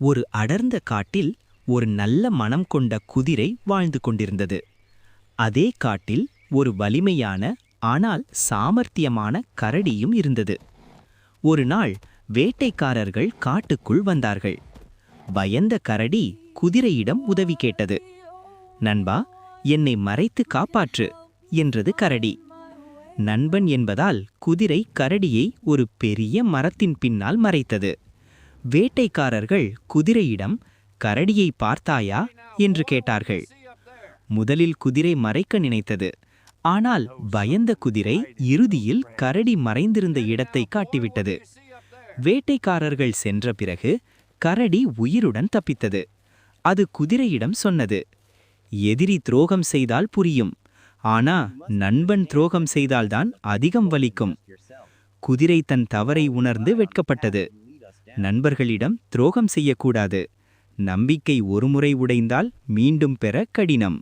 ஒரு அடர்ந்த காட்டில் ஒரு நல்ல மனம் கொண்ட குதிரை வாழ்ந்து கொண்டிருந்தது. அதே காட்டில் ஒரு வலிமையான ஆனால் சாமர்த்தியமான கரடியும் இருந்தது. ஒரு நாள் வேட்டைக்காரர்கள் காட்டுக்குள் வந்தார்கள். பயந்த கரடி குதிரையிடம் உதவி கேட்டது. நண்பா, என்னை மறைத்து காப்பாற்று என்றது கரடி. நண்பன் என்பதால் குதிரை கரடியை ஒரு பெரிய மரத்தின் பின்னால் மறைத்தது. வேட்டைக்காரர்கள் குதிரையிடம், கரடியை பார்த்தாயா என்று கேட்டார்கள். முதலில் குதிரை மறைக்க நினைத்தது. ஆனால் பயந்த குதிரை இறுதியில் கரடி மறைந்திருந்த இடத்தை காட்டிவிட்டது. வேட்டைக்காரர்கள் சென்ற பிறகு கரடி உயிருடன் தப்பித்தது. அது குதிரையிடம் சொன்னது, எதிரி துரோகம் செய்தால் புரியும், ஆனா நண்பன் துரோகம் செய்தால்தான் அதிகம் வலிக்கும். குதிரை தன் தவறை உணர்ந்து வெட்கப்பட்டது. நண்பர்களிடம் துரோகம் செய்யக்கூடாது. நம்பிக்கை ஒருமுறை உடைந்தால் மீண்டும் பெற கடினம்.